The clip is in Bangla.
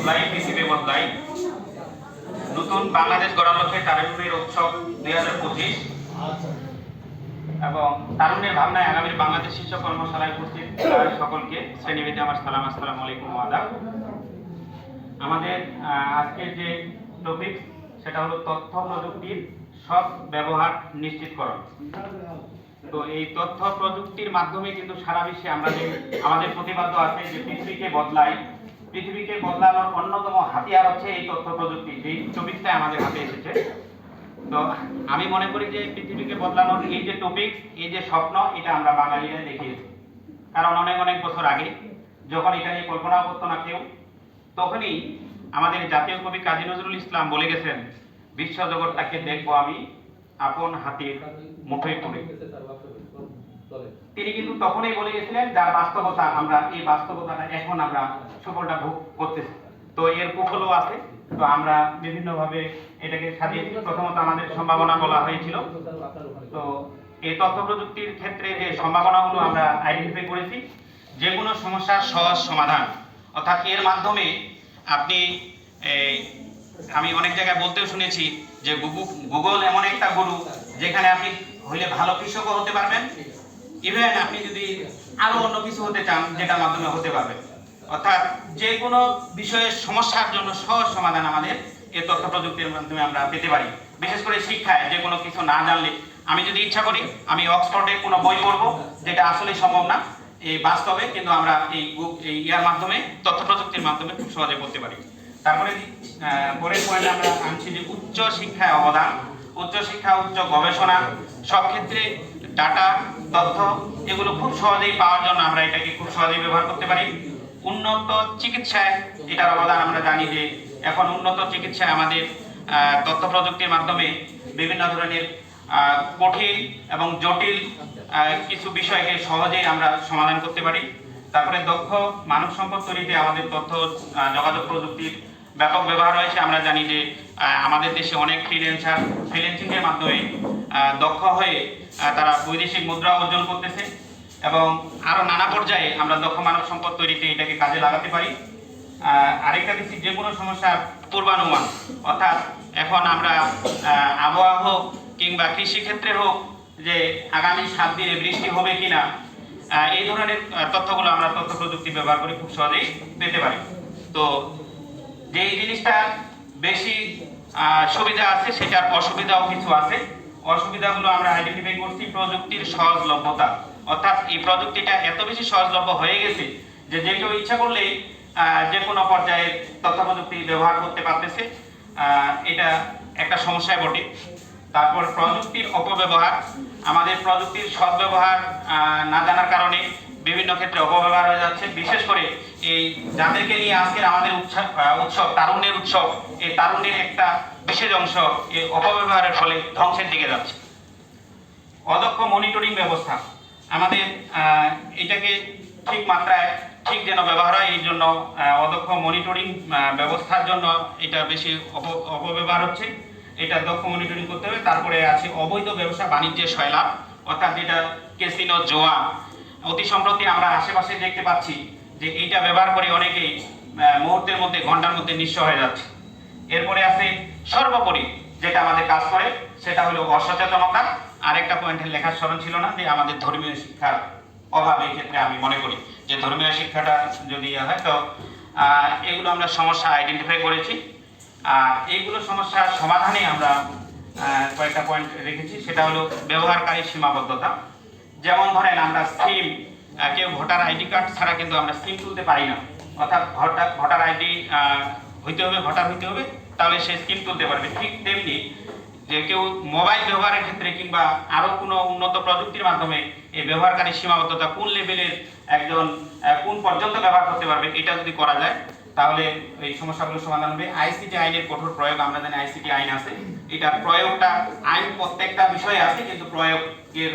বদলাই, পৃথিবী বদলাই। নতুন বাংলাদেশ গড়ার লক্ষ্যে তারুণ্যের উৎসব 2025 এবং তারুণ্যের ভাবনায় আগামীর বাংলাদেশ শীর্ষ কর্মশালায় উপস্থিত সকলকে শ্রেণীভেদে আমার সালাম, আসসালামু আলাইকুম ওয়া আদাব। আমাদের আজকের যে টপিক সেটা হলো তথ্য প্রযুক্তির সৎ ব্যবহার নিশ্চিতকরণ। তো এই তথ্য প্রযুক্তির মাধ্যমে কিন্তু সারা বিশ্বে আমরা যে আমাদের প্রতিপাদ্য আছে যে পৃথিবীকে বদলানোর অন্যতম হাতিয়ার হচ্ছে এই তথ্য প্রযুক্তি, যেই টপিকটা আমাদের হাতে এসেছে। তো আমি মনে করি যে পৃথিবীকে বদলানোর এই যে টপিক, এই যে স্বপ্ন, এটা আমরা বাঙালিরা দেখিয়েছি। কারণ অনেক অনেক বছর আগে যখন এটা নিয়ে কল্পনা করতো না কেউ, তখনই আমাদের জাতীয় কবি কাজী নজরুল ইসলাম বলে গেছেন, বিশ্ব জগৎটাকে দেখবো আমি আপন হাতের মুঠোয় তুলে। তিনি কিন্তু তখনই বলে গেছিলেন যার বাস্তবতা, আমরা এই বাস্তবতাটা এখন আমরা সুফলটা ভোগ করতেছি। তো এর কুফলও আছে। তো আমরা বিভিন্নভাবে এটাকে সাজিয়েছি। প্রথমত আমাদের সম্ভাবনা বলা হয়েছিল। তো এই তথ্য প্রযুক্তির ক্ষেত্রে যে সম্ভাবনাগুলো আমরা আইডেন্টিফাই করেছি, যে কোনো সমস্যার সহজ সমাধান, অর্থাৎ এর মাধ্যমে আপনি আমি অনেক জায়গায় বলতেও শুনেছি যে গুগল এমন একটা গুরু যেখানে আপনি হইলে ভালো কৃষকও হতে পারবেন, ইভেন আপনি যদি আরো অন্য কিছু হতে চান যেটার মাধ্যমে হতে পারবেন। অর্থাৎ যে কোনো বিষয়ের সমস্যার জন্য সহজ সমাধান আমাদের এই তথ্য প্রযুক্তির মাধ্যমে আমরা পেতে পারি। বিশেষ করে শিক্ষায় যে কোনো কিছু না জানলে আমি যদি ইচ্ছা করি আমি অক্সফোর্ডে কোনো বই পড়বো, যেটা আসলে সম্ভব না এই বাস্তবে, কিন্তু আমরা এই ইয়ার মাধ্যমে তথ্য প্রযুক্তির মাধ্যমে খুব সহজে করতে পারি। তারপরে পরের পয়েন্টে আমরা আনছি যে উচ্চ শিক্ষায় অবদান, উচ্চ শিক্ষা, উচ্চ গবেষণা, সব ক্ষেত্রে ডাটা, তথ্য এগুলো খুব সহজেই পাওয়ার জন্য আমরা এটাকে খুব সহজেই ব্যবহার করতে পারি। উন্নত চিকিৎসায় এটার অবদান আমরা জানি যে এখন উন্নত চিকিৎসায় আমাদের তথ্য প্রযুক্তির মাধ্যমে বিভিন্ন ধরনের কঠিন এবং জটিল কিছু বিষয়কে সহজেই আমরা সমাধান করতে পারি। তারপরে দক্ষ মানব সম্পদ তৈরিতে আমাদের তথ্য যোগাযোগ প্রযুক্তির ব্যাপক ব্যবহার রয়েছে। আমরা জানি যে আমাদের দেশে অনেক ফ্রিল্যান্সিংয়ের মাধ্যমে দক্ষ হয়ে তারা বৈদেশিক মুদ্রা অর্জন করতেছে এবং আরও নানা পর্যায়ে আমরা দক্ষ মানব সম্পদ তৈরিতে এটাকে কাজে লাগাতে পারি। আরেকটা দিচ্ছি যে কোনো সমস্যার পূর্বানুমান, অর্থাৎ এখন আমরা আবহাওয়া হোক কিংবা কৃষিক্ষেত্রে হোক যে আগামী 7 দিনে বৃষ্টি হবে কিনা, এই ধরনের তথ্যগুলো আমরা তথ্য প্রযুক্তি ব্যবহার করে খুব সহজেই পেতে পারি। তো যেই জিনিসটা বেশি সুবিধা আছে সেটার অসুবিধাও কিছু আছে। অসুবিধাগুলো আমরা আইডেন্টিফাই করছি। প্রযুক্তির সহজলভ্যতা, অর্থাৎ এই প্রযুক্তিটা এত বেশি সহজলভ্য হয়ে গেছে যে যে কেউ ইচ্ছা করলেই যে কোনো পর্যায়ে তথ্য প্রযুক্তি ব্যবহার করতে পারতেছে, এটা একটা সমস্যায় বটে। তারপর প্রযুক্তির অপব্যবহার, আমাদের প্রযুক্তির সদ্ব্যবহার না জানার কারণে বিভিন্ন ক্ষেত্রে অপব্যবহার হয়ে যাচ্ছে। বিশেষ করে এই যাদেরকে নিয়ে আজকের আমাদের উৎসব তারুণ্যের উৎসব, এই তারুণ্যের একটা বিশেষ অংশ এই অপব্যবহারের ফলে ধ্বংসের দিকে যাচ্ছে। অদক্ষ মনিটরিং ব্যবস্থা, আমাদের এটাকে ঠিক মাত্রায় ঠিক যেন ব্যবহার হয়, এই জন্য অদক্ষ মনিটরিং ব্যবস্থার জন্য এটা বেশি অপব্যবহার হচ্ছে। এটা দক্ষ মনিটরিং করতে হবে। তারপরে আছে অবৈধ ব্যবসা বাণিজ্যের সয়লাভ, অর্থাৎ যেটা ক্যাসিনো, জোয়া, অতি সম্প্রতি আমরা আশেপাশে দেখতে পাচ্ছি যে এইটা ব্যবহার করে অনেকেই মুহূর্তের মধ্যে, ঘন্টার মধ্যে নিঃস্ব হয়ে যাচ্ছে। এরপরে আছে সর্বোপরি যেটা আমাদের কাজ করে সেটা হলো অসচেতনতা। আরেকটা পয়েন্টের লেখার স্মরণ ছিল না যে আমাদের ধর্মীয় শিক্ষার অভাব। এই ক্ষেত্রে আমি মনে করি যে ধর্মীয় শিক্ষাটা যদি হয় তো এগুলো আমরা সমস্যা আইডেন্টিফাই করেছি। এইগুলো সমস্যার সমাধানে আমরা কয়েকটা পয়েন্ট রেখেছি। সেটা হলো ব্যবহারকারী সীমাবদ্ধতা। যেমন ধরেন আমরা সিম, কেউ ভোটার আইডি কার্ড ছাড়া কিন্তু আমরা সিম তুলতে পারি না। অর্থাৎ ভোটার আইডি হইতে হবে, ভোটার হইতে হবে, তাহলে সে সিম তুলতে পারবে। ঠিক তেমনি যে কেউ মোবাইল ব্যবহারের ক্ষেত্রে কিংবা আরও কোনো উন্নত প্রযুক্তির মাধ্যমে এই ব্যবহারকারী সীমাবদ্ধতা কোন লেভেলের একজন কোন পর্যন্ত ব্যবহার করতে পারবে, এটা যদি করা যায় তাহলে এই সমস্যাগুলো সমাধান হবে। আইসিটি আইনের কঠোর প্রয়োগ, আমরা জানি আইসিটি আইন আছে, এটার প্রয়োগটা আইন প্রত্যেকটা বিষয়ে আছে কিন্তু প্রয়োগের